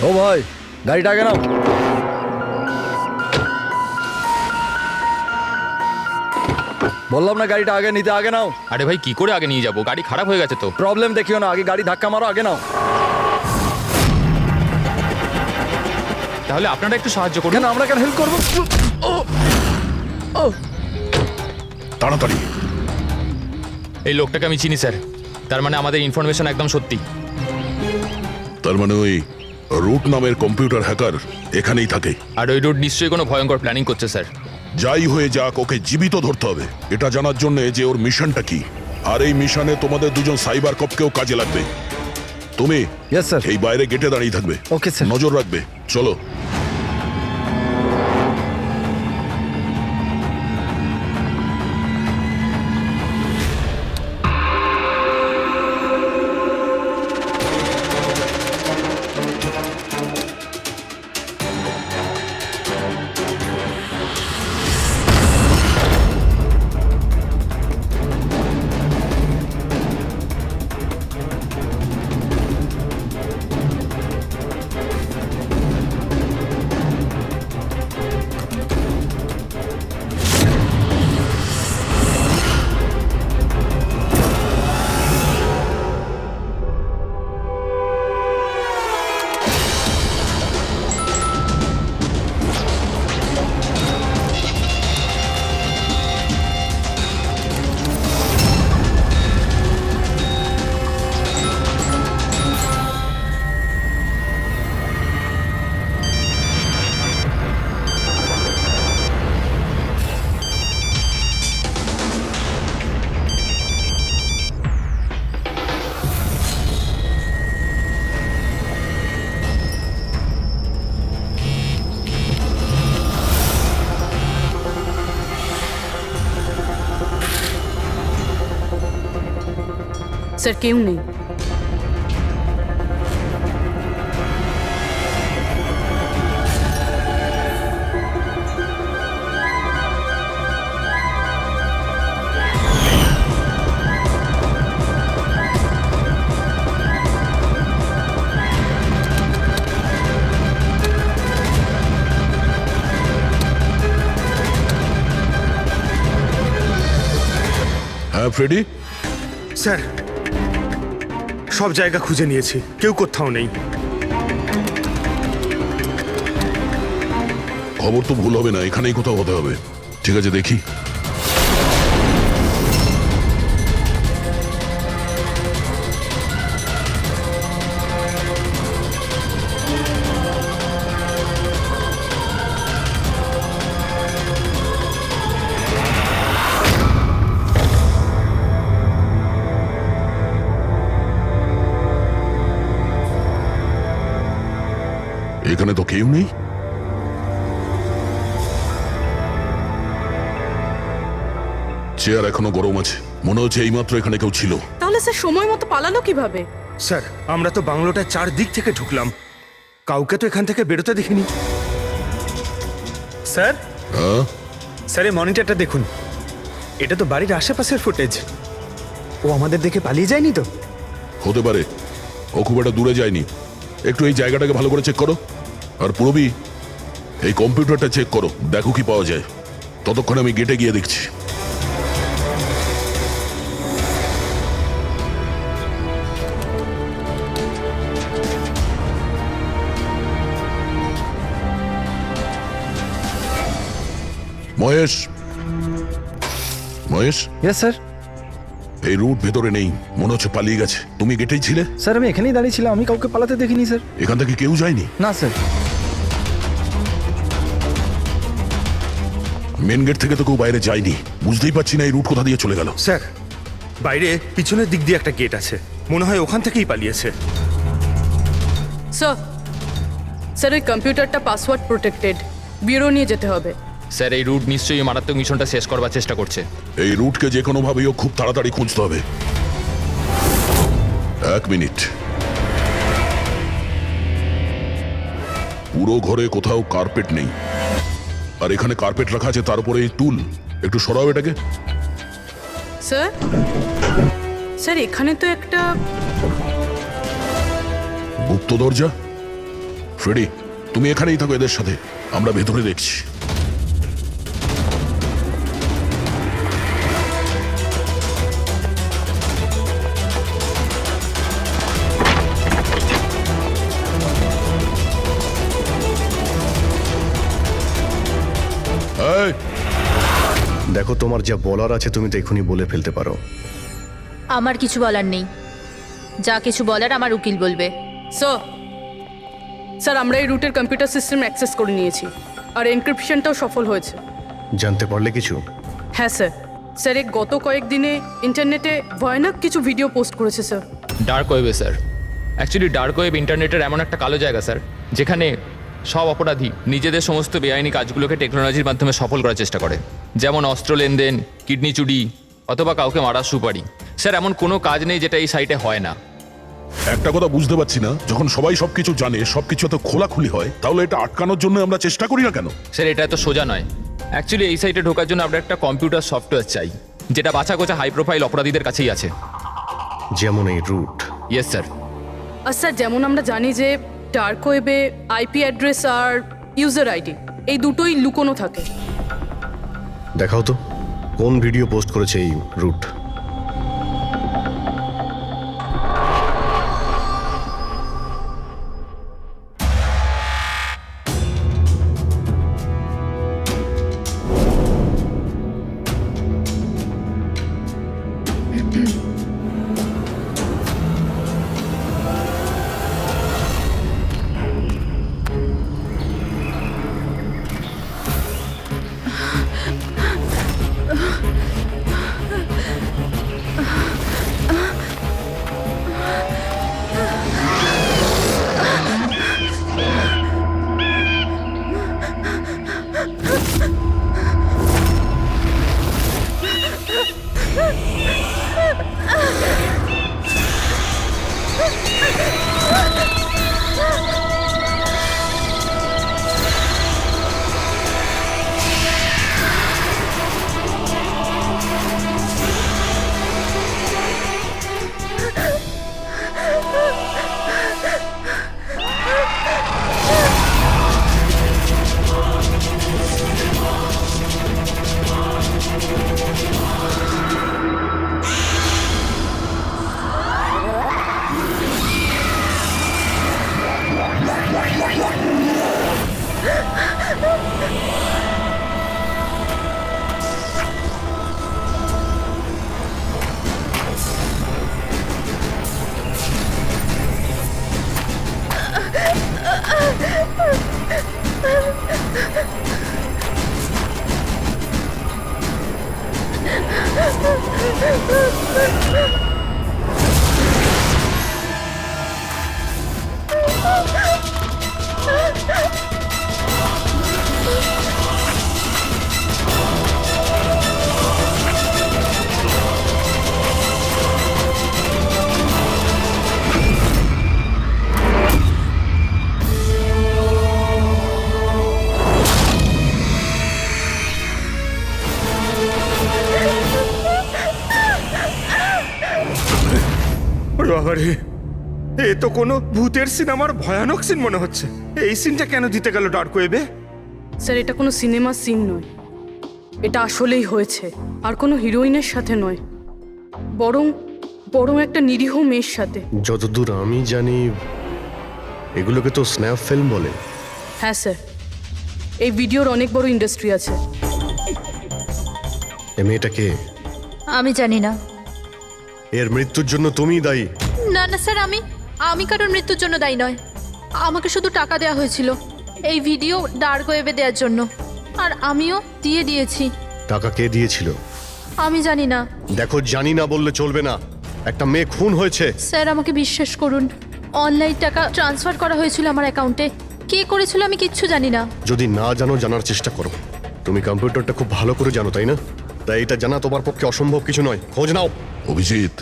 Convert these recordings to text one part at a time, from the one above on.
ও ভাই, গাড়িটা আগে নাও। বললাম না গাড়িটা আগে নিতে, আগে নাও। আরে ভাই কি করে আগে নিয়ে যাবো, গাড়ি খারাপ হয়ে গেছে তো। প্রবলেম দেখিও না, আগে গাড়ি ধাক্কা মারো, আগে নাও। তাহলে আপনারা একটু সাহায্য করুন। কেন, আমরা কেন হেল্প করবো? তাড়াতাড়ি। এই লোকটাকে আমি চিনি স্যার, তার মানে আমাদের ইনফরমেশন একদম সত্যি। তার মানে ওই রুট নামের কম্পিউটার হ্যাকার এখানেই থাকে। আর ওই রুট নিশ্চয়ই কোনো ভয়ঙ্কর প্ল্যানিং করছে স্যার। যাই হয়ে যাক, ওকে জীবিত ধরতে হবে, এটা জানার জন্য যে ওর মিশনটা কি। আর এই মিশনে তোমাদের দুজন সাইবার কপকেও কাজে লাগবে। তুমি ইয়েস স্যার। এই বাইরে গেটে দাঁড়িয়ে থাকবে, ওকে স্যার। নজর রাখবে। চলো। স্যার কেউ নেই। হ্যাঁ ফ্রেডি। স্যার সব জায়গা খুঁজে নিয়েছি, কেউ কোথাও নেই। খবর তো ভুল হবে না, এখানেই কোথাও হতে হবে। ঠিক আছে, দেখি। এখানে তো কেউ নেই। চেয়ার এখনো গরম আছে, মনে হচ্ছে এইমাত্র এখানে কেউ ছিল। তাহলে স্যার সময় মতো পালালো কিভাবে? স্যার আমরা তো বাংলোটার চারদিক থেকে ঢুকলাম, কাউকে তো এখান থেকে বেরোতে দেখিনি। স্যার হ্যাঁ, স্যার এই মনিটরটা দেখুন, এটা তো বাড়ির আশেপাশের ফুটেজ। ও আমাদের দেখে পালিয়ে যায়নি তো? হতে পারে, ও খুব একটা দূরে যায়নি। একটু এই জায়গাটাকে ভালো করে চেক করো। আর পুরবি, এই কম্পিউটারটা চেক করো, দেখো কি পাওয়া যায়। ততক্ষণ আমি গেটে গিয়ে দেখছি। Mahesh, Mahesh, yes sir. এই রুট ভেতরে নেই, মনে হচ্ছে পালিয়ে গেছে। তুমি গেটেই ছিলে? স্যার আমি এখানেই দাঁড়িয়েছিলাম, আমি কাউকে পালাতে দেখিনি স্যার। এখান থেকে কেউ যায়নি? না স্যার। মেন গেট থেকে তো কেউ বাইরে যায়নি, বুঝতেই পারছি না এই রুট কোথা দিয়ে চলে গেল। স্যার বাইরে পিছনের দিক দিয়ে একটা গেট আছে, মনে হয় ওখান থেকেই পালিয়েছে। স্যার স্যার ওই কম্পিউটারটা পাসওয়ার্ড প্রোটেক্টেড, ব্যুরো নিয়ে যেতে হবে। স্যার এই রুট নিশ্চয়ই এই মারাত্মক মিশনটা শেষ করবার চেষ্টা করছে। এই রুটকে যে কোনো ভাবেই খুব তাড়াতাড়ি খুঁজতে হবে। 1 মিনিট। পুরো ঘরে কোথাও কার্পেট নেই, আর এখানে কার্পেট রাখা আছে, তার উপরে এই টুল। একটু সরাও এটাকে। স্যার স্যার এখানে তো একটা গুপ্ত দরজা। ফ্রেডি, তুমি এখানেই থাকো এদের সাথে, আমরা ভেতরে দেখছি। এই, দেখো, তোমার যা বলার আছে তুমি তো এখনই বলে ফেলতে পারো। আমার কিছু বলার নেই, যা কিছু বলার আমার উকিল বলবে। স্যার স্যার আমরা এই রুটের কম্পিউটার সিস্টেম অ্যাক্সেস করে নিয়েছি, আর এনক্রিপশনটাও সফল হয়েছে। জানতে পারলে কিছু? হ্যাঁ স্যার। স্যার এই গত কয়েকদিনে ইন্টারনেটে ভয়ানক কিছু ভিডিও পোস্ট করেছে স্যার। ডার্ক ওয়েবে স্যার। অ্যাকচুয়ালি ডার্ক ওয়েব ইন্টারনেটের এমন একটা কালো জায়গা স্যার, যেখানে সব অপরাধী নিজেদের সমস্ত বেআইনি কাজগুলোকে টেকনোলজির মাধ্যমে সফল করার চেষ্টা করে, যেমন অস্ত্র লেনদেন, কিডনি চুরি অথবা কাউকে মারার সুপারি। স্যার এমন কোনো কাজ নেই যেটা এই সাইটে হয় না। একটা কথা বুঝতে পারছি না, যখন সবাই সবকিছু জানে, সবকিছু এত খোলাখুলি হয়, তাহলে এটা আটকানোর জন্য আমরা চেষ্টা করি না কেন? স্যার এটা এত সোজা নয়। অ্যাকচুয়ালি এই সাইটে ঢোকার জন্য আমরা একটা কম্পিউটার সফটওয়্যার চাই, যেটা বাছা গোছা হাই প্রোফাইল অপরাধীদের কাছেই আছে। যেমন এই রুট। Yes sir. আর স্যার যেমন আমরা জানি যে ডার্ক ওয়েবে আইপি অ্যাড্রেস আর ইউজার আইডি এই দুটোই লুকোনো থাকে। দেখাও তো কোন ভিডিও পোস্ট করেছে এই রুট। বাবারে, এ তো কোনো ভূতের সিনেমার ভয়ানক সিন মনে হচ্ছে। এই সিনটা কেন দিতে গেল ডার্ক ওয়েবে? স্যার এটা কোনো সিনেমা সিন নয়, এটা আসলেই হয়েছে। আর কোনো হিরোইনের সাথে নয়, বরং বরং একটা নিরীহ মেয়ের সাথে। যতদূর আমি জানি এগুলোকে তো স্ন্যাপ ফিল্ম বলে। হ্যাঁ স্যার, এই ভিডিওর অনেক বড় ইন্ডাস্ট্রি আছে। এ মেয়েটাকে, আমি জানি না। এর মৃত্যুর জন্য তুমিই দায়ী। না না স্যার, আমি কারোর মৃত্যুর জন্য দায়ী নয়। আমাকে শুধু টাকা দেওয়া হয়েছিল এই ভিডিও ডার্ক ওয়েবে দেওয়ার জন্য, আর আমিও দিয়েছি। টাকা কে দিয়েছিল? আমি জানি না। দেখো, জানি না বললে চলবে না। একটা মেয়ে খুন হয়েছে। স্যার আমাকে বিশ্বাস করুন, অনলাইন টাকা ট্রান্সফার করা হয়েছিল আমার অ্যাকাউন্টে। কে করেছিল আমি কিচ্ছু জানি না। যদি না জানো, জানার চেষ্টা করো। তুমি কম্পিউটারটা খুব ভালো করে জানো, তাই না? তাই এটা জানা তোমার পক্ষে অসম্ভব কিছু নয়। খোঁজ নাও। অভিজিৎ,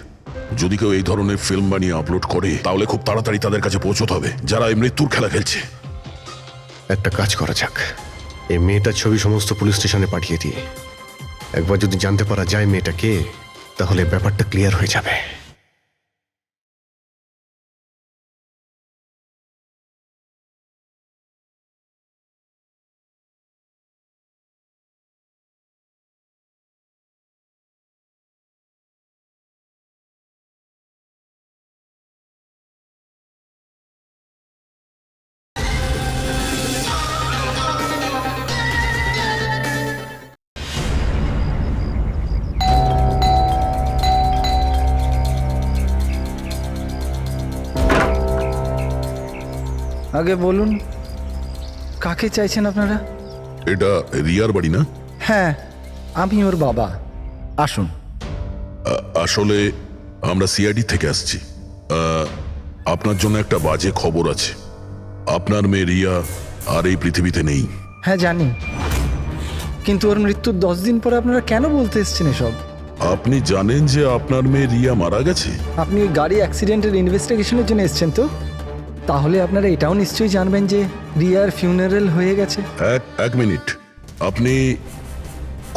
যদি কেউ এই ধরনের ফিল্ম বানিয়ে আপলোড করে, তাহলে খুব তাড়াতাড়ি তাদের কাছে পৌঁছতে হবে, যারা এই মৃত্যুর খেলা খেলছে। একটা কাজ করা যাক, এই মেয়েটার ছবি সমস্ত পুলিশ স্টেশনে পাঠিয়ে দিয়ে একবার যদি জানতে পারা যায় মেয়েটা কে, তাহলে ব্যাপারটা ক্লিয়ার হয়ে যাবে। আগে বলুন কাকে চাইছেন আপনারা? এটা রিয়ার বাড়ি না? হ্যাঁ, আমি ওর বাবা। আসুন। আসলে আমরা সিআইডি থেকে আসছি। আপনার জন্য একটা বাজে খবর আছে। আপনার মেয়ে রিয়া আর এই পৃথিবীতে নেই। হ্যাঁ জানি, কিন্তু ওর মৃত্যুর 10 দিন পরে আপনারা কেন বলতে এসছেন এসব? আপনি জানেন যে আপনার মেয়ে রিয়া মারা গেছে? আপনি ওই গাড়ি অ্যাক্সিডেন্টের ইনভেস্টিগেশনের জন্য এসছেন তো? তাহলে আপনারা এটাও নিশ্চয়ই জানবেন যে রিয়ার ফিউনারেল হয়ে গেছে। এক মিনিট, আপনি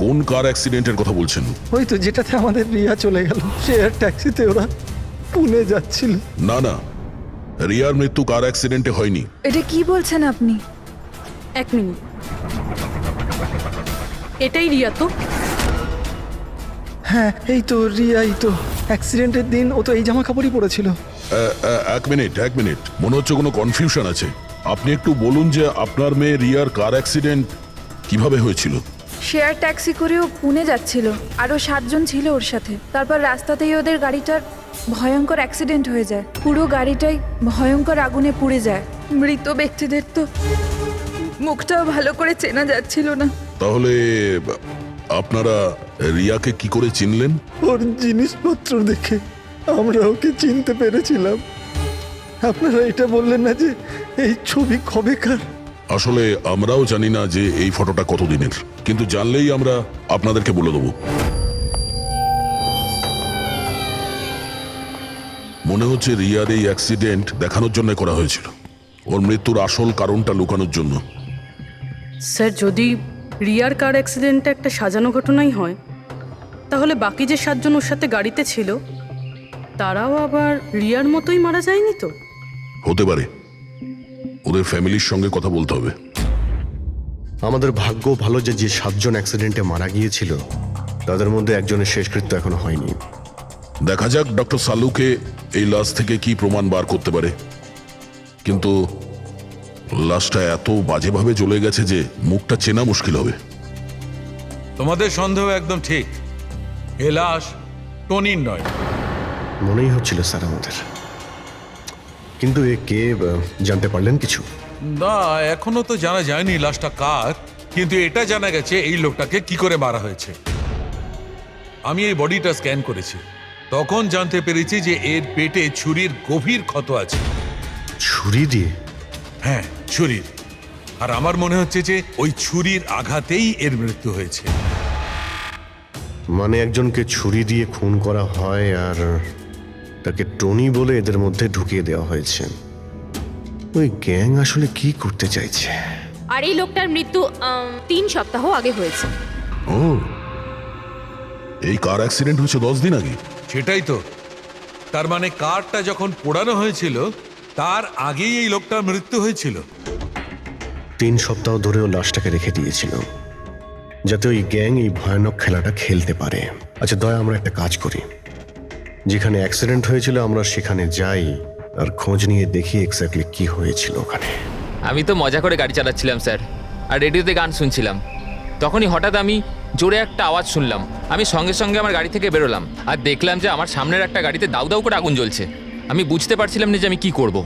কোন কার অ্যাক্সিডেন্টের কথা বলছেন? ওই তো যেটাতে আমাদের রিয়া চলে গেল, শেয়ার ট্যাক্সিতে ওরা পুনে যাচ্ছিল। না না, রিয়ার মৃত্যু কার অ্যাক্সিডেন্টে হয়নি। এটা কি বলছেন আপনি? 1 মিনিট, এটাই রিয়া তো? হ্যাঁ এই তো রিয়াই তো। অ্যাক্সিডেন্টের দিন ও তো এই জামা কাপড়ই পরেছিল। এক মিনিট, মনে হচ্ছে কোনো কনফিউশন আছে। আপনি একটু বলুন যে আপনার মেয়ে রিয়ার কার অ্যাক্সিডেন্ট কিভাবে হয়েছিল? শেয়ার ট্যাক্সি করেও পুনে যাচ্ছিল, আরও 7 জন ছিল ওর সাথে। তারপর রাস্তাতেই ওদের গাড়িটার ভয়ঙ্কর অ্যাক্সিডেন্ট হয়ে যায়। পুরো গাড়িটাই ভয়ঙ্কর আগুনে পুড়ে যায়। মৃত ব্যক্তিদের তো মুখটাও ভালো করে চেনা যাচ্ছিল না। তাহলে আপনারা রিয়াকে কি করে চিনলেন? ওর জিনিসপত্র দেখে আমরা ওকে চিনতে পেরেছিলাম। আপনারা এটা বললেন না যে এই ছবি কবেকার? আসলে আমরাও জানি না যে এই ফটোটা কতদিনের, কিন্তু জানলেই আমরা আপনাদেরকে বলে দেবো। মনে হচ্ছে রিয়ার এই অ্যাক্সিডেন্ট দেখানোর জন্য করা হয়েছিল, ওর মৃত্যুর আসল কারণটা লুকানোর জন্য। স্যার, যদি রিয়ার কার অ্যাক্সিডেন্টটা একটা সাজানো ঘটনাই হয়, তাহলে বাকি যে 7 জন ওর সাথে গাড়িতে ছিল তারাও আবার রিয়ার মতোই মারা যায়নি তো? হতে পারে, ওদের ফ্যামিলির সঙ্গে কথা বলতে হবে। আমাদের ভাগ্য ভালো যে 7 জন অ্যাক্সিডেন্টে মারা গিয়েছিল তাদের মধ্যে একজনের শেষকৃত্য এখনো হয়নি। দেখা যাক ডক্টর সালুকে এই লাশ থেকে কি প্রমাণ বার করতে পারে। কিন্তু লাশটা এত বাজেভাবে জ্বলে গেছে যে মুখটা চেনা মুশকিল হবে। তোমাদের সন্দেহ একদম ঠিক। এ লাশ টনির নয়। মনেই হচ্ছিল স্যার আমাদের, কিন্তু এ কে জানতে পারলেন কিছু? না, এখনো তো জানা যায়নি লাশটা কার, কিন্তু এটা জানা গেছে এই লোকটাকে কি করে মারা হয়েছে। আমি এই বডিটা স্ক্যান করেছি, তখন জানতে পেরেছি যে এর পেটে ছুরির গভীর ক্ষত আছে। ছুরি দিয়ে? হ্যাঁ, ছুরির। আর আমার মনে হচ্ছে যে ওই ছুরির আঘাতেই এর মৃত্যু হয়েছে। মানে একজনকে ছুরি দিয়ে খুন করা হয় আর তাকে টনি বলে এদের মধ্যে ঢুকিয়ে দেওয়া হয়েছে। ওই গ্যাং আসলে কি করতে চাইছে? আর এই লোকটার মৃত্যু 3 সপ্তাহ আগে হয়েছে। ও, এই কার অ্যাক্সিডেন্ট হয়েছে 10 দিন আগে? সেটাই তো। তার মানে কারটা যখন পোড়ানো হয়েছিল তার আগেই এই লোকটার মৃত্যু হয়েছিল। 3 সপ্তাহ ধরেও লাশটাকে রেখে দিয়েছিল যাতে ওই গ্যাং এই ভয়ানক খেলাটা খেলতে পারে। আচ্ছা দয়া, আমরা একটা কাজ করি, যেখানে অ্যাক্সিডেন্ট হয়েছিল আমরা সেখানে যাই আর খোঁজ নিয়ে দেখি এক্স্যাক্টলি কি হয়েছিল ওখানে। আমি তো মজা করে গাড়ি চালাচ্ছিলাম স্যার, আর রেডিওতে গান শুনছিলাম। তখনই হঠাৎ আমি জোরে একটা আওয়াজ শুনলাম। আমি সঙ্গে সঙ্গে আমার গাড়ি থেকে বেরোলাম আর দেখলাম যে আমার সামনের একটা গাড়িতে দাউ দাউ করে আগুন জ্বলছে। আমি বুঝতে পারছিলাম না যে আমি কি করব।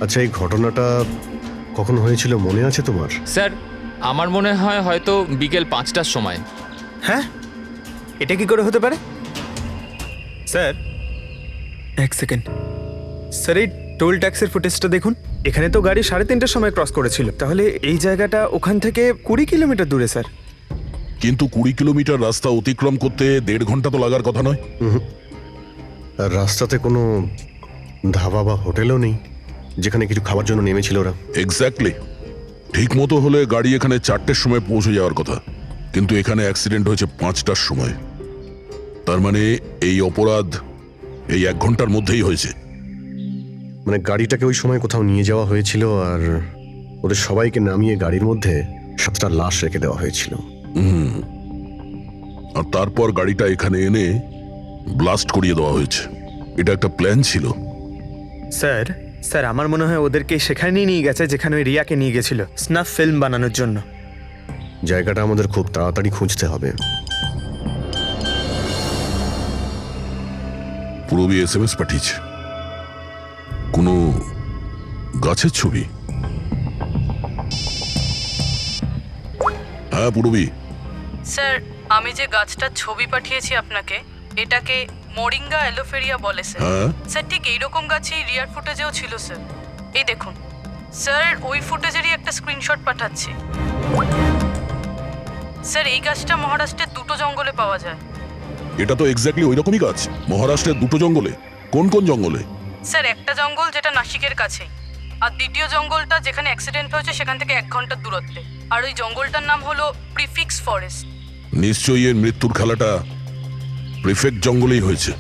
আচ্ছা, এই ঘটনাটা কখন হয়েছিল মনে আছে তোমার? স্যার, আমার মনে হয় হয়তো বিকেল 5টার সময়। হ্যাঁ, এটা কি করে হতে পারে? স্যার 1 সেকেন্ড, স্যার এই টোল ট্যাক্সের ফুটেজটা দেখুন। এখানে তো গাড়ি 3:30টার সময় ক্রস করেছিল, তাহলে এই জায়গাটা ওখান থেকে 20 কিলোমিটার দূরে স্যার। কিন্তু 20 কিলোমিটার রাস্তা অতিক্রম করতে 1.5 ঘন্টা তো লাগার কথা নয়। আর রাস্তাতে কোনো ধাবা বা হোটেলও নেই যেখানে কিছু খাবার জন্য নেমেছিল ওরা। এক্স্যাক্টলি, ঠিক মতো হলে গাড়ি এখানে 4টের সময় পৌঁছে যাওয়ার কথা, কিন্তু এখানে অ্যাক্সিডেন্ট হয়েছে 5টার সময়। তার মানে এই অপরাধ এই 1 ঘন্টার মধ্যেই হয়েছে। মানে গাড়িটাকে ওই সময় কোথাও নিয়ে যাওয়া হয়েছিল আর ওদের সবাইকে নামিয়ে গাড়ির মধ্যে 7টা লাশ রেখে দেওয়া হয়েছিল। আর তারপর গাড়িটা এখানে এনে ব্লাস্ট করিয়ে দেওয়া হয়েছে। এটা একটা প্ল্যান ছিল। স্যার স্যার আমার মনে হয় ওদেরকে সেখানেই নিয়ে গেছে যেখানে ওই রিয়াকে নিয়ে গেছিল স্নাফ ফিল্ম বানানোর জন্য। জায়গাটা আমাদের খুব তাড়াতাড়ি খুঁজতে হবে। পুরবী SMS পাঠিয়েছে, কোনো গাছের ছবি? হ্যাঁ পূরবী। স্যার আমি যে গাছটার ছবি পাঠিয়েছি আপনাকে, এটাকে মোরিঙ্গা অ্যালোফেরিয়া বলে স্যার। হ্যাঁ স্যার ঠিক এইরকম গাছই রিয়ার ফুটেজেও ছিল স্যার। এই দেখুন স্যার, ওই ফুটেজেরই একটা স্ক্রিনশট পাঠাচ্ছি। স্যার এই গাছটা মহারাষ্ট্রের দুটো জঙ্গলে পাওয়া যায়। এটা তো এক্স্যাক্টলি ওই রকমই গাছ। মহারাষ্ট্রের দুটো জঙ্গলে? কোন কোন জঙ্গলে? স্যার একটা জঙ্গল যেটা নাসিকের কাছেই, আর দ্বিতীয় জঙ্গলটা যেখানে অ্যাক্সিডেন্ট হয়েছে সেখান থেকে 1 ঘন্টার দূরত্বে। আর ওই জঙ্গলটার নাম হলো প্রিফিক্স ফরেস্ট। নিশ্চয়ই এর মৃত্যুর খেলাটা প্রিফেক্ট জঙ্গলেই হয়েছে।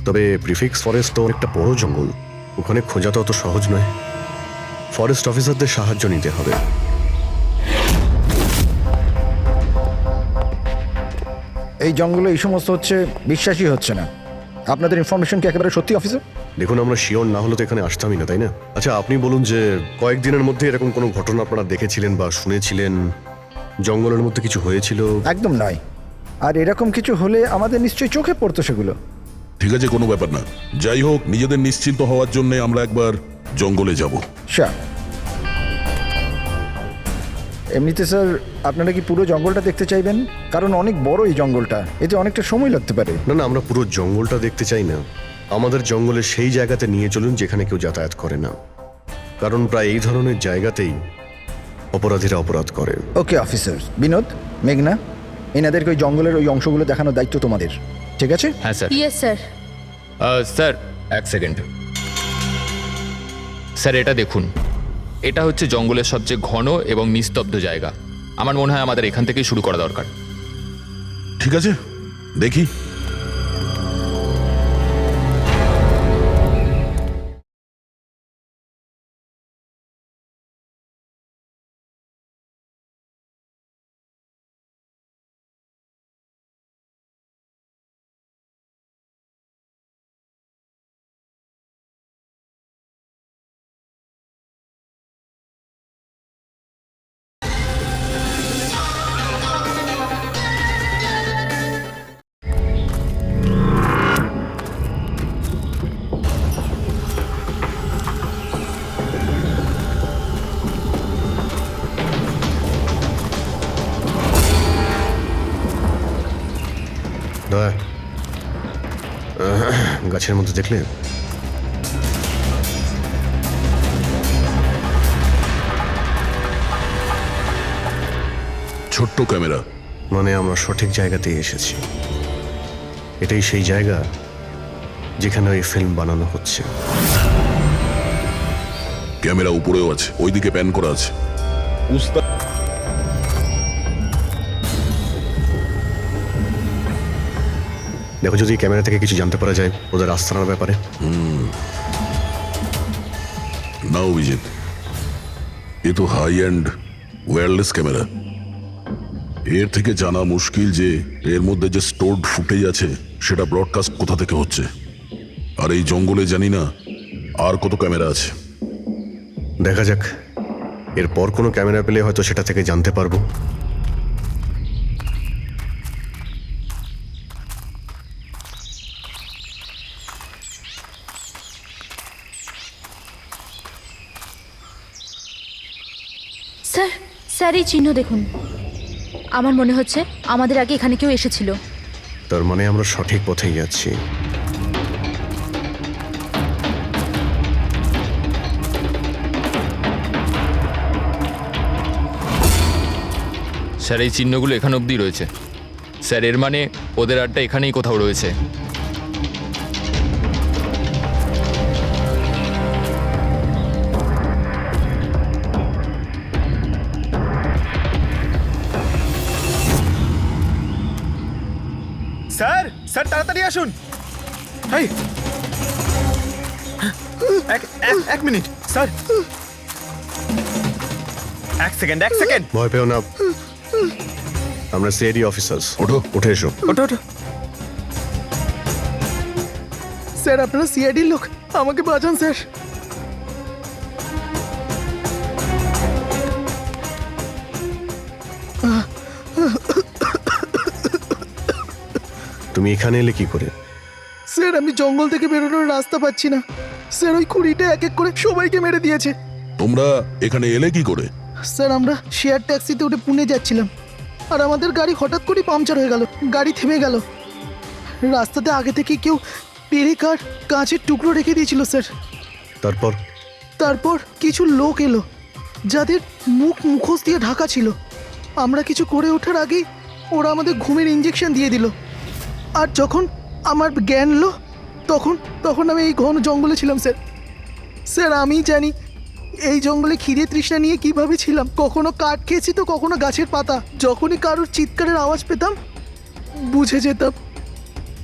তবে প্রিফিক্স ফরেস্ট তো একটা বড় জঙ্গল, ওখানে খোঁজা তো অত সহজ নয়। ফরেস্ট অফিসারদের সাহায্য নিতে হবে। এই জঙ্গলে এই সমস্ত হচ্ছে, বিশ্বাসই হচ্ছে না। আপনাদের ইনফরমেশন কি একেবারে সত্যি অফিসার? দেখুন আমরা শিওর না হলে তো এখানে আসতামই না, তাই না? আচ্ছা আপনি বলুন যে কয়েকদিনের মধ্যে এরকম কোনো ঘটনা আপনারা দেখেছিলেন বা শুনেছিলেন, জঙ্গলের মধ্যে কিছু হয়েছিল? একদম নয়। আর এরকম কিছু হলে আমাদের নিশ্চয়ই চোখে পড়তো সেগুলো। ঠিক আছে, কোনো ব্যাপার না। যাই হোক, নিজেদের নিশ্চিন্ত হওয়ার জন্য আমরা একবার জঙ্গলে যাব। স্যার এমনিতে স্যার আপনারা কি পুরো জঙ্গলটা দেখতে চাইবেন? কারণ অনেক বড় এই জঙ্গলটা, এতে অনেকটা সময় লাগতে পারে। না না, আমরা পুরো জঙ্গলটা দেখতে চাই না। আমাদের জঙ্গলে সেই জায়গাতে নিয়ে চলুন যেখানে কেউ যাতায়াত করে না, কারণ প্রায় এই ধরনের জায়গাতেই অপরাধীরা অপরাধ করে। Okay officer. বিনোদ, মেঘনা, এনাদেরকে ওই জঙ্গলের ওই অংশগুলো দেখানোর দায়িত্ব তোমাদের, ঠিক আছে? হ্যাঁ sir. Yes sir. Sir 1 second. Sir এটা দেখুন, এটা হচ্ছে জঙ্গলের সবচেয়ে ঘন এবং নিস্তব্ধ জায়গা। আমার মনে হয় আমাদের এখান থেকেই শুরু করা দরকার। ঠিক আছে, দেখি। দয়া, গাছের মধ্যে দেখলে? ছোট্ট ক্যামেরা। মানে আমরা সঠিক জায়গাতেই এসেছি। এটাই সেই জায়গা যেখানে ওই ফিল্ম বানানো হচ্ছে। ক্যামেরা উপরেও আছে, ওইদিকে প্যান করা আছে। দেখো যদি ক্যামেরা থেকে কিছু জানতে পারা যায় ওদের আস্তানার ব্যাপারে। না অভিজিৎ, এ তো হাই অ্যান্ড ওয়্যারলেস ক্যামেরা। এর থেকে জানা মুশকিল যে এর মধ্যে যে স্টোরড ফুটেজ আছে সেটা ব্রডকাস্ট কোথা থেকে হচ্ছে। আর এই জঙ্গলে জানি না আর কত ক্যামেরা আছে। দেখা যাক, এরপর কোনো ক্যামেরা পেলে হয়তো সেটা থেকে জানতে পারবো। স্যার, স্যার এই চিহ্ন দেখুন। আমার মনে হচ্ছে আমাদের আগে এখানে কেউ এসেছিল। তার মানে আমরা সঠিক পথেই যাচ্ছি। স্যার এই চিহ্নগুলো এখান অবধি রয়েছে। স্যার এর মানে ওদের আড্ডা এখানেই কোথাও রয়েছে। স্যার, স্যার তাড়াতাড়ি আসুন। এই, এক মিনিট স্যার। 1 second, 1 second. ভয় পেও না, আমরা সিআইডি অফিসার্স। ওঠো। উঠে এসো। ওঠো ওঠো। স্যার আপনারা সিআইডির লোক, আমাকে বাঁচান স্যার। তুমি এখানে এলে কি করে? স্যার আমি জঙ্গল থেকে বেরোনোর রাস্তা পাচ্ছি না। স্যার ওই কুড়িটা এক এক করে সবাইকে মেরে দিয়েছে। তোমরা এখানে এলে কি করে? স্যার আমরা শেয়ার ট্যাক্সিতে উঠে পুনে যাচ্ছিলাম, আর আমাদের গাড়ি হঠাৎ করে পাংচার হয়ে গেল, গাড়ি থেমে গেল। রাস্তাতে আগে থেকে কেউ পেরেক আর কাঁচের টুকরো রেখে দিয়েছিল স্যার। তারপর কিছু লোক এলো যাদের মুখোশ দিয়ে ঢাকা ছিল। আমরা কিছু করে ওঠার আগেই ওরা আমাদের ঘুমের ইঞ্জেকশন দিয়ে দিল। আর যখন আমার জ্ঞান এলো তখন আমি এই ঘন জঙ্গলে ছিলাম স্যার। স্যার আমি জানি এই জঙ্গলে খিদে তৃষ্ণা নিয়ে কিভাবে ছিলাম। কখনো কাঠ খেয়েছি তো কখনো গাছের পাতা। যখনই কারোর চিৎকারের আওয়াজ পেতাম বুঝে যেতাম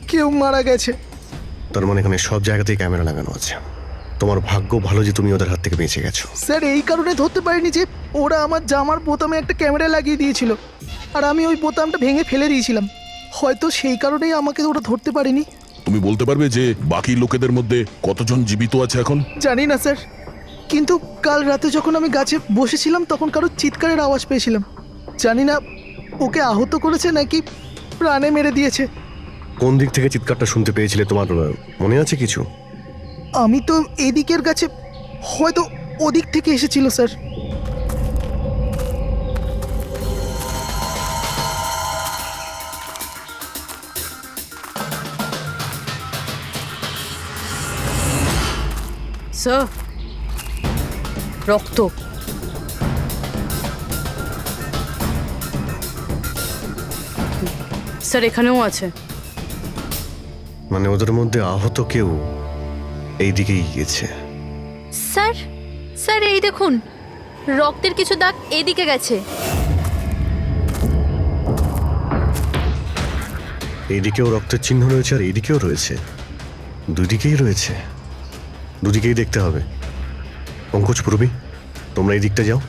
কেউ মারা গেছে। তার মানে এখানে সব জায়গাতেই ক্যামেরা লাগানো আছে। তোমার ভাগ্য ভালো যে তুমি ওদের হাত থেকে বেঁচে গেছো। স্যার এই কারণে ধরতে পারিনি যে ওরা আমার জামার বোতামে একটা ক্যামেরা লাগিয়ে দিয়েছিল, আর আমি ওই বোতামটা ভেঙে ফেলে দিয়েছিলাম। হয়তো সেই কারণেই আমাকে ওরা ধরতে পারেনি। তুমি বলতে পারবে যে বাকি লোকেদের মধ্যে কতজন জীবিত আছে এখন? জানি না স্যার, কিন্তু কাল রাতে যখন আমি গাছে বসেছিলাম তখন কারোর চিৎকারের আওয়াজ পেয়েছিলাম। জানি না ওকে আহত করেছে নাকি প্রাণে মেরে দিয়েছে। কোন দিক থেকে চিৎকারটা শুনতে পেয়েছিলে তোমার মনে আছে কিছু? আমি তো এদিকের গাছে, হয়তো ওদিক থেকে এসেছিল স্যার। স্যার, রক্ত। স্যার এখানেও আছে। মানে ওদের মধ্যে আহত কেউ এই দিকেই গিয়েছে। স্যার স্যার এই দেখুন, রক্তের কিছু দাগ এদিকে গেছে। এইদিকেও রক্তের চিহ্ন রয়েছে আর এইদিকেও রয়েছে, দুদিকেই রয়েছে। দুদিকেই দেখতে হবে। পঙ্কজ, পূর্বী, তোমরা এই দিকটা যাও,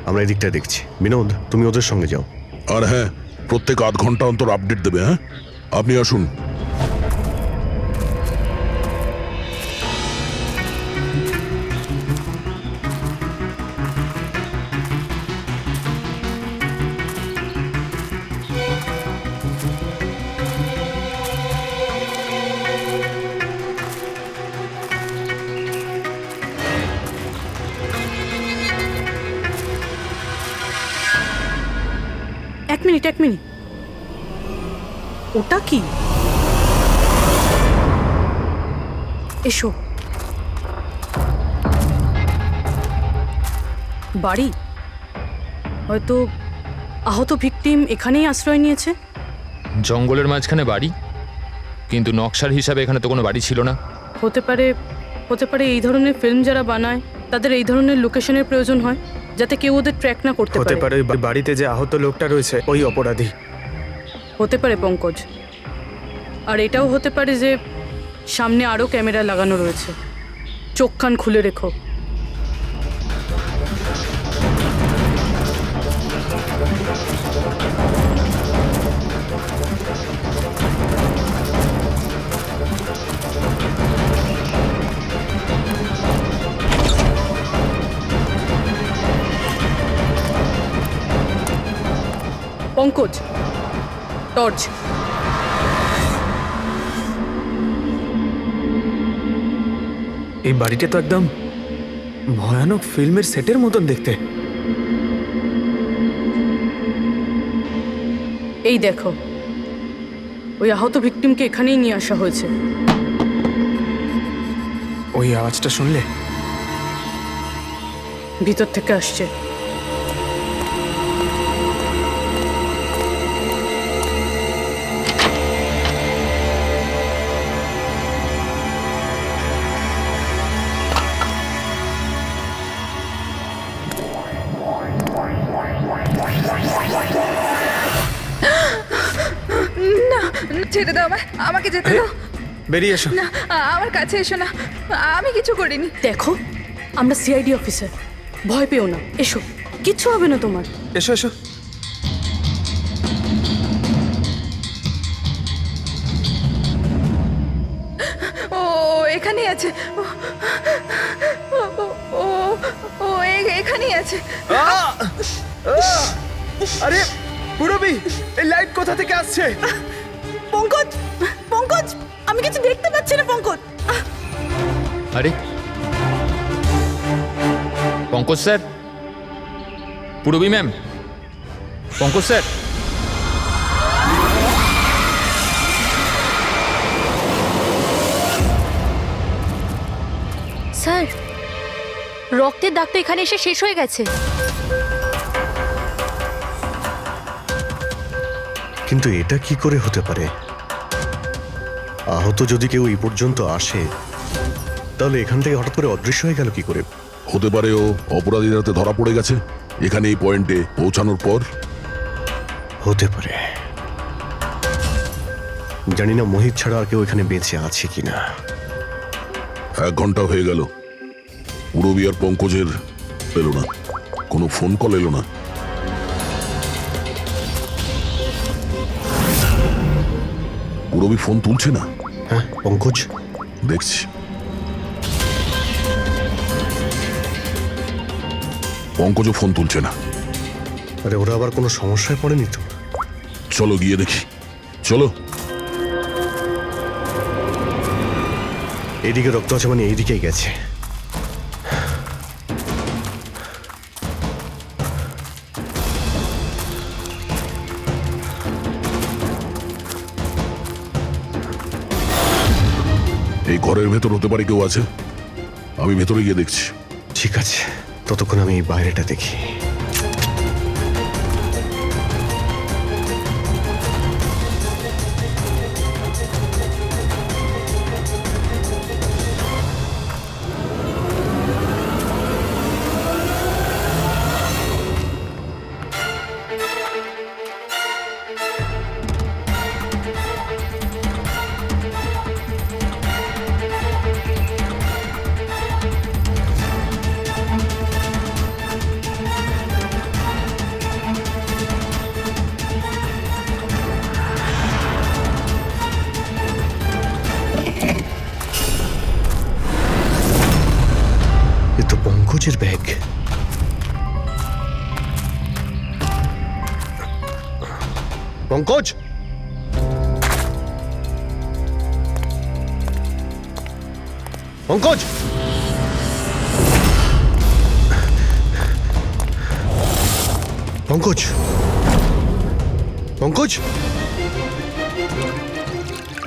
আমরা এই দিকটা দেখছি। বিনোদ, তুমি ওদের সঙ্গে যাও। আর হ্যাঁ, প্রত্যেক আধ ঘন্টা অন্তর আপডেট দেবে। হ্যাঁ, আপনি আসুন। এক মিনিট। ওটা কি? এসো। বাড়ি? হয়তো আহত ভিকটিম এখানেই আশ্রয় নিয়েছে। জঙ্গলের মাঝখানে বাড়ি, কিন্তু নকশার হিসাবে এখানে তো কোনো বাড়ি ছিল না। হতে পারে এই ধরনের ফিল্ম যারা বানায় তাদের এই ধরনের লোকেশনের প্রয়োজন হয়, যাতে কেউ ওদের ট্র্যাক না করতে হতে পারে। পারে ওই বাড়িতে যে আহত লোকটা রয়েছে ওই অপরাধী। হতে পারে পঙ্কজ। আর এটাও হতে পারে যে সামনে আরও ক্যামেরা লাগানো রয়েছে। চোখ কান খুলে রেখো। পঙ্কজ, টর্চ। এই বাড়িটা তো একদম ভয়ানক ফিল্মের সেটের মতন দেখতে। এই দেখো, ওই আহত ভিকটিমকে এখানেই নিয়ে আসা হয়েছে। ওই আওয়াজটা শুনলে? ভিতর থেকে আসছে। ছেড়ে দাও আমাকে যেতে দাও। বেরিয়ে এসো। না, আমার কাছে এসো না, আমি কিছু করিনি। দেখো, আমরা সিআইডি অফিসার, ভয় পেও না। এসো, কিচ্ছু হবে না তোমার। এসো এসো। ও এখানেই আছে। ও এখানেই আছে। আরে পুরবি, এই লাইট কোথা থেকে আসছে? পঙ্কজ, আমি কিছু দেখতে পাচ্ছি না পঙ্কজ। আরে Pankaj sir, Purabi ma'am, Pankaj sir. Sir, রক্তের দাগ তো এখানে এসে শেষ হয়ে গেছে। কিন্তু এটা কি করে হতে পারে? আহত যদি কেউ এই পর্যন্ত আসে, তাহলে এখান থেকে হঠাৎ করে অদৃশ্য হয়ে গেল কি করে? হতে পারে ও অপরাধীর হাতে ধরা পড়ে গেছে এখানে এই পয়েন্টে পৌঁছানোর পর। হতে পারে। জানি না মোহিত ছাড়া আর কেউ এখানে বেঁচে আছে কিনা। 1 ঘন্টা হয়ে গেল, পূরবী আর পঙ্কজের এলো না, কোনো ফোন কল এলো না। পূরবী ফোন তুলছে না। হ্যাঁ, পঙ্কজ দেখছি। পঙ্কজও ফোন তুলছে না। আরে ওরা আবার কোনো সমস্যায় পড়েনি তো? চলো গিয়ে দেখি, চলো। এইদিকে রক্ত আছে মানে এইদিকেই গেছে। এই ঘরের ভেতর হতে পারে কেউ আছে, আমি ভেতরে গিয়ে দেখছি। ঠিক আছে, ততক্ষণ আমি এই বাইরেটা দেখি। এ তো পঙ্কজের ব্যাগ। পঙ্কজ, পঙ্কজ, পঙ্কজ, পঙ্কজ,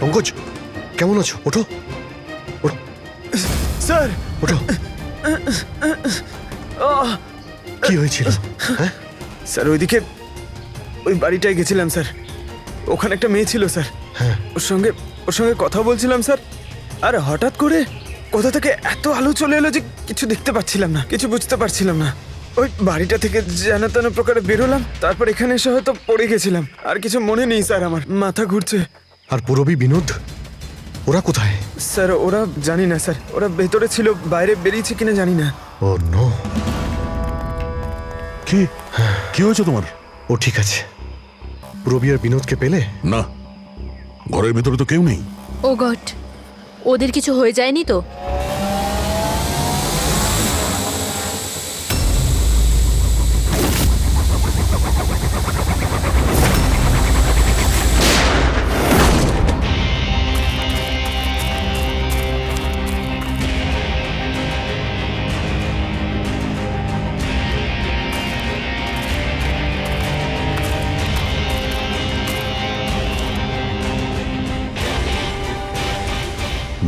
পঙ্কজ, কেমন আছো? ওঠো, স্যার, ওঠো। কি হয়েছিল? হ্যাঁ স্যার ওইদিকে ওই বাড়িটায় গেছিলাম স্যার। ওখানে একটা মেয়ে ছিল স্যার। হ্যাঁ। ওর সঙ্গে কথা বলছিলাম স্যার। আর হঠাৎ করে কোথা থেকে এত আলো চলে এলো যে কিছু দেখতে পাচ্ছিলাম না, কিছু বুঝতে পারছিলাম না। ওই বাড়িটা থেকে যেন তেন প্রকারে বেরোলাম, তারপর এখানে এসে হয়তো পড়ে গেছিলাম। আর কিছু মনে নেই স্যার, আমার মাথা ঘুরছে। আর পূরবী, বিনোদ, ওরা কোথায়? স্যার ওরা জানি না স্যার, ওরা ভেতরে ছিল, বাইরে বেরিয়েছে কিনা জানি না। ও নো। কি কি হয়েছে তোমার? ও ঠিক আছে। পূরবী আর বিনোদকে পেলে? না, ঘরের ভেতরে তো কেউ নেই। ও গড, ওদের কিছু হয়ে যায়নি তো?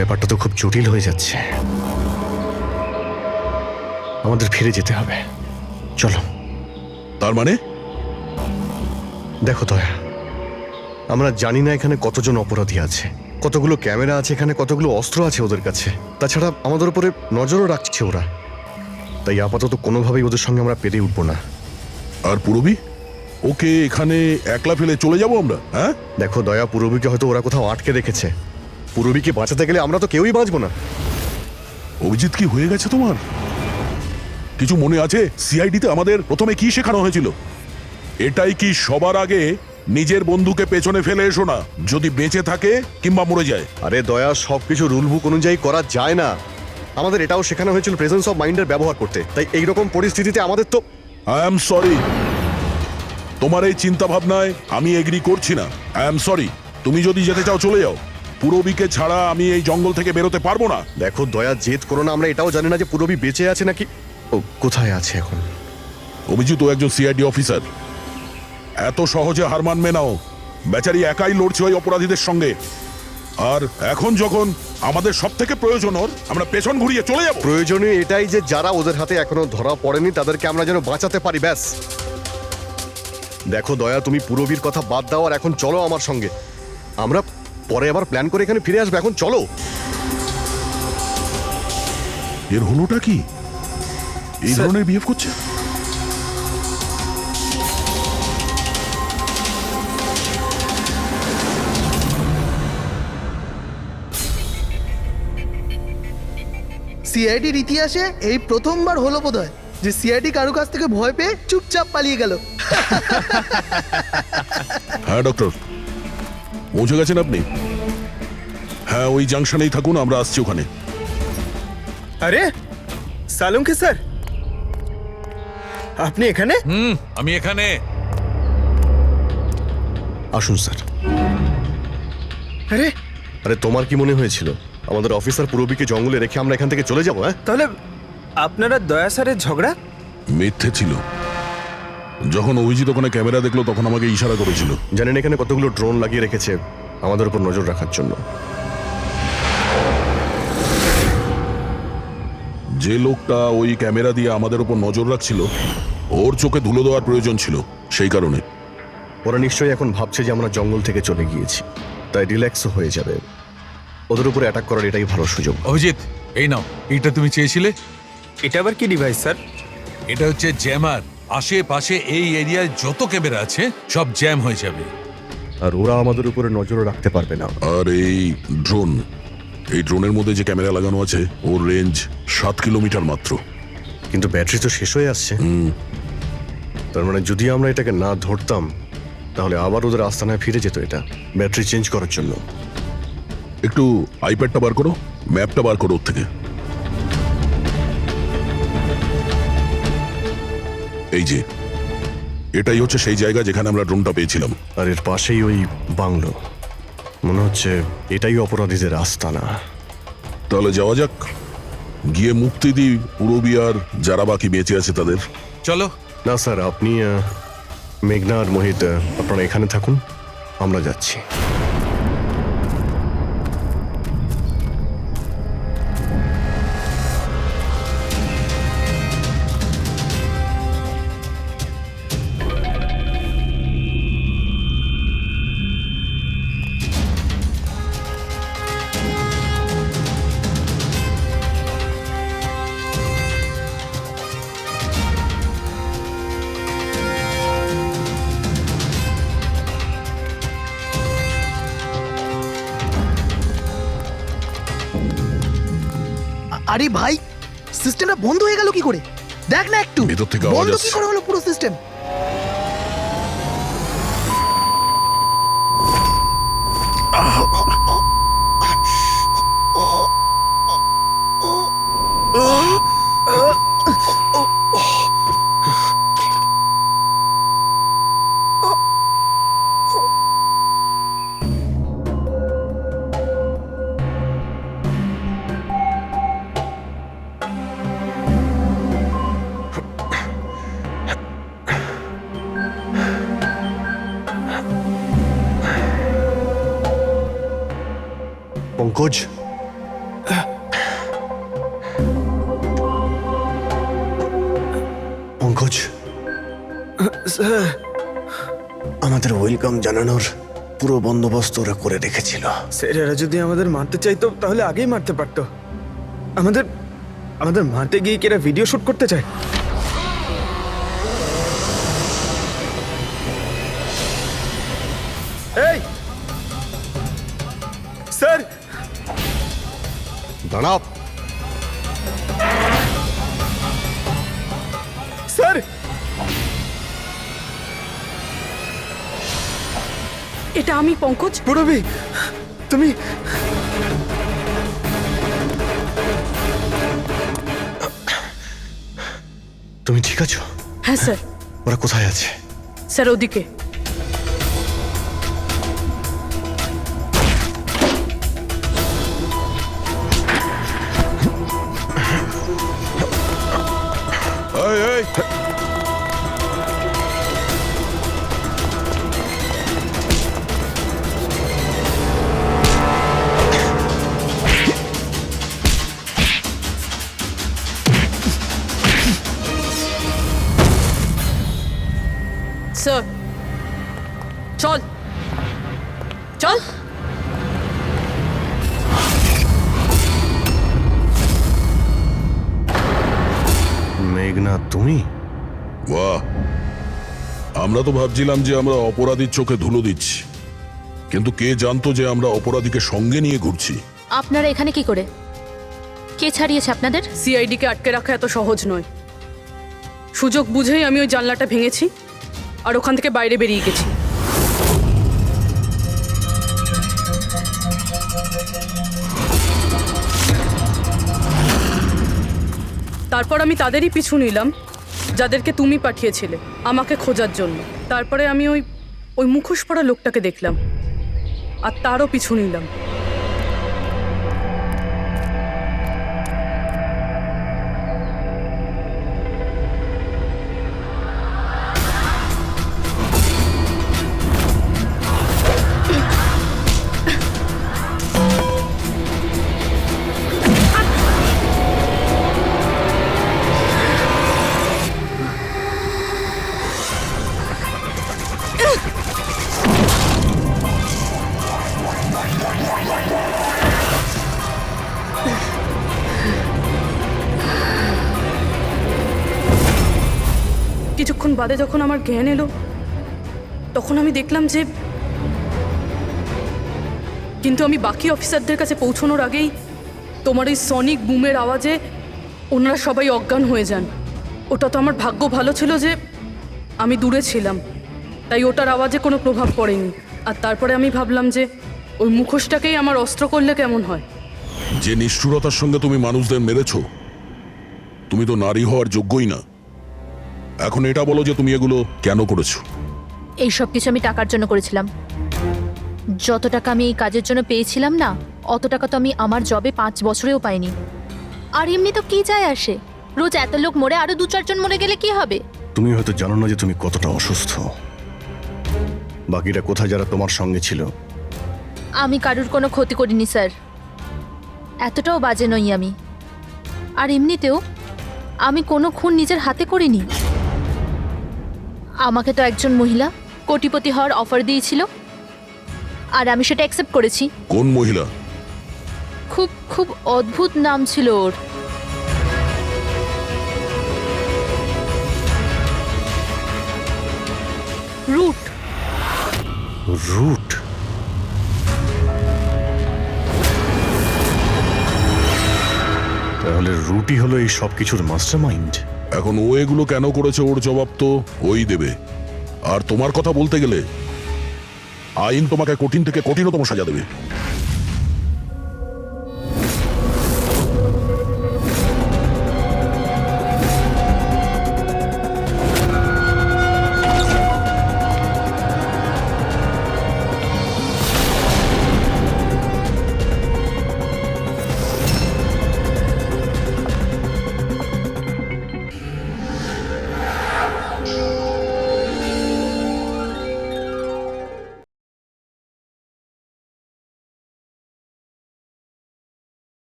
ব্যাপারটা তো খুব জটিল হয়ে যাচ্ছে। আমাদের ফিরে যেতে হবে, চলো। তার মানে? দেখো দয়া, আমরা জানি না এখানে কতজন অপরাধী আছে, কতগুলো ক্যামেরা আছে এখানে, কতগুলো অস্ত্র আছে ওদের কাছে। তাছাড়া আমাদের উপরে নজরও রাখছে ওরা। তাই আপাতত কোনোভাবেই ওদের সঙ্গে আমরা পেরে উঠবো না। আর পূরবী, ওকে এখানে একলা ফেলে চলে যাবো আমরা? হ্যাঁ দেখো দয়া, পূরবীকে হয়তো ওরা কোথাও আটকে রেখেছে। পূরবীকে বাঁচাতে গেলে আমরা তো কেউই বাঁচবো না। অভিজিৎ, কি হয়ে গেছে তোমার? কিছু মনে আছে সিআইডিতে আমাদের প্রথমে কি শেখানো হয়েছিল? এটাই কি সবার আগে নিজের বন্ধুকে পেছনে ফেলে এসো না, যদি বেঁচে থাকে কিংবা মরে যায়। আরে দয়া, সবকিছু রুল বুক অনুযায়ী করা যায় না। আমাদের এটাও শেখানো হয়েছিল প্রেজেন্স অফ মাইন্ডের ব্যবহার করতে। তাই এইরকম পরিস্থিতিতে আমাদের তো আই এম সরি, তোমার এই চিন্তা ভাবনায় আমি এগ্রি করছি না। আই এম সরি, তুমি যদি যেতে চাও চলে যাও। পূরবীকে ছাড়া আমি এই জঙ্গল থেকে বেরোতে পারবো না। দেখো দয়া, জেদ করো না। আমরা এটাও জানি না যে পূরবী বেঁচে আছে নাকি। ও কোথায় আছে এখন? অভিজিৎ ও একজন সিআইডি অফিসার, এত সহজে হার মানবে নাও। বেচারি একাই লড়ছে ওই অপরাধীদের সঙ্গে, আর এখন যখন আমাদের সব থেকে প্রয়োজন ওর, আমরা পেছন ঘুরিয়ে চলে যাব। প্রয়োজনীয় এটাই যে যারা ওদের হাতে এখনো ধরা পড়েনি তাদেরকে আমরা যেন বাঁচাতে পারি, ব্যাস। দেখো দয়া, তুমি পুরবীর কথা বাদ দাও আর এখন চলো আমার সঙ্গে। আমরা পরে আবার প্ল্যান করে এখানে ফিরে আসবো, এখন চলো। এর হলোটা কি? এই ধরনের বিহেভ করছে? সিআইডির ইতিহাসে এই প্রথমবার হলো বোধহয় যে সিআইডি কারো কাছ থেকে ভয় পেয়ে চুপচাপ পালিয়ে গেল। হ্যাঁ ডক্টর, পৌঁছে গেছেন আপনি? হ্যাঁ, ওই জাংশনেই থাকুন, আমরা আসছি ওখানে। আরে সালুঙ্কি স্যার, আপনি এখানে? আমি এখানে। আসুন স্যার। আরে আরে তোমার কি মনে হয়েছিল আমাদের অফিসার পুরবীকে জঙ্গলে রেখে আমরা এখান থেকে চলে যাবো? হ্যাঁ, তাহলে আপনারা দয়া স্যারের ঝগড়া? মিথ্যে ছিল। যখন অভিজিৎ ওখানে ক্যামেরা দেখলো তখন আমাকে ইশারা করেছিল। জানেন এখানে কতগুলো ড্রোন লাগিয়ে রেখেছে আমাদের উপর নজর রাখার জন্য। যে লোকটা ওই ক্যামেরা দিয়ে আমাদের উপর নজর রাখছিল, ওর চোখে ধুলো দেওয়ার প্রয়োজন ছিল, সেই কারণে। ওরা নিশ্চয়ই এখন ভাবছে যে আমরা জঙ্গল থেকে চলে গিয়েছি, তাই রিল্যাক্সও হয়ে যাবে। ওদের উপরে অ্যাটাক করার এটাই ভালো সুযোগ। অভিজিৎ, এই নাও, এইটা তুমি চেয়েছিলে। এটা আবার কি ডিভাইস স্যার? এটা হচ্ছে জ্যামার। আশেপাশে এই এরিয়ায় যত ক্যামেরা আছে সব জ্যাম হয়ে যাবে। আর ওরা আমাদের উপরে নজর রাখতে পারবে না। আর এই ড্রোন, এই ড্রোনের মধ্যে যে ক্যামেরা লাগানো আছে ওর রেঞ্জ 7 কিলোমিটার মাত্র। কিন্তু ব্যাটারি তো শেষ হয়ে আসছে। তার মানে যদি আমরা এটাকে না ধরতাম তাহলে আবার ওদের আস্তানায় ফিরে যেত এটা ব্যাটারি চেঞ্জ করার জন্য। একটু আইপ্যাডটা বার করো, ম্যাপটা বার করো ওর থেকে। এই যে, এটাই হচ্ছে সেই জায়গা যেখানে আমরা ড্রোনটা পেয়েছিলাম। আর এর পাশেই ওই বাংলো, মনে হচ্ছে এটাই অপরাধীদের আস্তানা। তাহলে যাওয়া যাক, গিয়ে মুক্তি দিই পুরবী আর যারা বাকি বেঁচে আছে তাদের। চলো। না স্যার, আপনি মেঘনা আর মোহিত আপনারা এখানে থাকুন, আমরা যাচ্ছি। আরে ভাই, সিস্টেমটা বন্ধ হয়ে গেল কি করে? দেখ না একটু, ভেতর থেকে আওয়াজ বন্ধ কি আসছে। করে হলো পুরো সিস্টেম? পঙ্কজ, পঙ্কজ, আমাদের ওয়েলকাম জানানোর পুরো বন্দোবস্ত ওরা করে রেখেছিল। স্যার, এরা যদি আমাদের মারতে চাইতো তাহলে আগেই মারতে পারতো। আমাদের আমাদের মারতে গিয়ে কি এরা ভিডিও শুট করতে চায়? এই স্যার, দাঁড়াও। স্যার, এটা আমি পঙ্কজ। পুরবী, তুমি তুমি ঠিক আছো? হ্যাঁ স্যার। ওরা কোথায় আছে? স্যার ওদিকে। স্যার চল চল। মেঘনা, তুমি? বাহ, আমরা তো ভাবছিলাম যে আমরা অপরাধীর চোখে ধুলো দিচ্ছি, কিন্তু কে জানতো যে আমরা অপরাধীকে সঙ্গে নিয়ে ঘুরছি। আপনারা এখানে কি করে? কে ছাড়িয়েছে আপনাদের? সিআইডিকে আটকে রাখা এত সহজ নয়। সুযোগ বুঝেই আমি ওই জানলাটা ভেঙেছি আর ওখান থেকে বাইরে বেরিয়ে গেছি। তারপর আমি তাদেরই পিছু নিলাম যাদেরকে তুমি পাঠিয়েছিলে আমাকে খোঁজার জন্য। তারপরে আমি ওই ওই মুখোশ পরা লোকটাকে দেখলাম আর তারও পিছু নিলাম। কিছুক্ষণ বাদে যখন আমার জ্ঞান এলো তখন আমি দেখলাম যে, কিন্তু আমি বাকি অফিসারদের কাছে পৌঁছানোর আগেই তোমার এই সনিক বুমের আওয়াজে ওনারা সবাই অজ্ঞান হয়ে যান। ওটা তো আমার ভাগ্য ভালো ছিল যে আমি দূরে ছিলাম, তাই ওটার আওয়াজে কোনো প্রভাব পড়েনি। আর তারপরে আমি ভাবলাম যে ওই মুখোশটাকেই আমার অস্ত্র করলে কেমন হয়। যে নিষ্ঠুরতার সঙ্গে তুমি মানুষদের মেরেছো, তুমি তো নারী হওয়ার যোগ্যই না। এখন এটা বলো যে তুমি এগুলো কেন করেছো? এই সব কিছু আমি টাকার জন্য করেছিলাম। যত টাকা আমি এই কাজের জন্য পেয়েছিলাম না, অত টাকা তো আমি আমার জবে 5 বছরেও পাইনি। আর এমনি তো কি যায় আসে, রোজ এত লোক মরে আরো 2-4 জন মরে গেলে কি হবে? তুমি হয়তো জানো না যে তুমি কতটা অসুস্থ। বাকিরা কোথায় যারা তোমার সঙ্গে ছিল? আমি কারুর কোনো ক্ষতি করিনি স্যার, এতটাও বাজে নই আমি। আর এমনিতেও আমি কোনো খুন নিজের হাতে করিনি। আমাকে তো একজন মহিলা কোটিপতি হওয়ার অফার দিয়েছিল আর আমি সেটা অ্যাকসেপ্ট করেছি। কোন মহিলা? খুব খুব অদ্ভুত নাম ছিল ওর। রুট। রুট? তাহলে রুটই হলো এই সব কিছুর মাস্টারমাইন্ড। এখন ও এগুলো কেন করেছে ওর জবাব তো ওই দেবে। আর তোমার কথা বলতে গেলে আইন তোমাকে কঠিন থেকে কঠিনতম সাজা দেবে।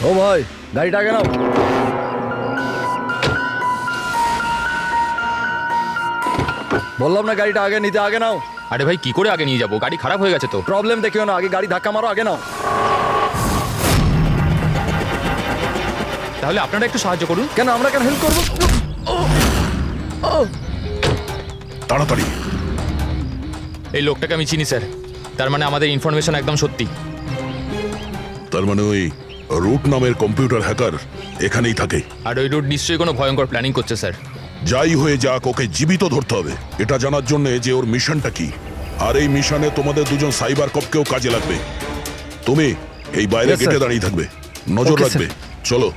ও ভাই, গাড়িটা আগে নাও। বললাম না গাড়িটা আগে নিতে, আগে নাও। আরে ভাই কি করে আগে নিয়ে যাবো? গাড়ি খারাপ হয়ে গেছে তো। প্রবলেম দেখিও না, আগে গাড়ি ধাক্কা মারো, আগে নাও। তাহলে আপনারা একটু সাহায্য করুন। কেন, আমরা কেন হেল্প করবো? তাড়াতাড়ি। এই লোকটাকে আমি চিনি স্যার, তার মানে আমাদের ইনফরমেশন একদম সত্যি। তার মানে ওই রুট নামের কম্পিউটার হ্যাকার এখানেই থাকে। আর ওই রুট নিশ্চয়ই কোনো ভয়ঙ্কর প্ল্যানিং করছে স্যার। যাই হয়ে যাক, ওকে জীবিত ধরতে হবে, এটা জানার জন্য যে ওর মিশনটা কি। আর এই মিশনে তোমাদের দুজন সাইবার কপকেও কাজে লাগবে। তুমি এই বাইরে Yes, sir. গেটে দাঁড়িয়ে থাকবে, নজর Okay, sir. রাখবে। চলো।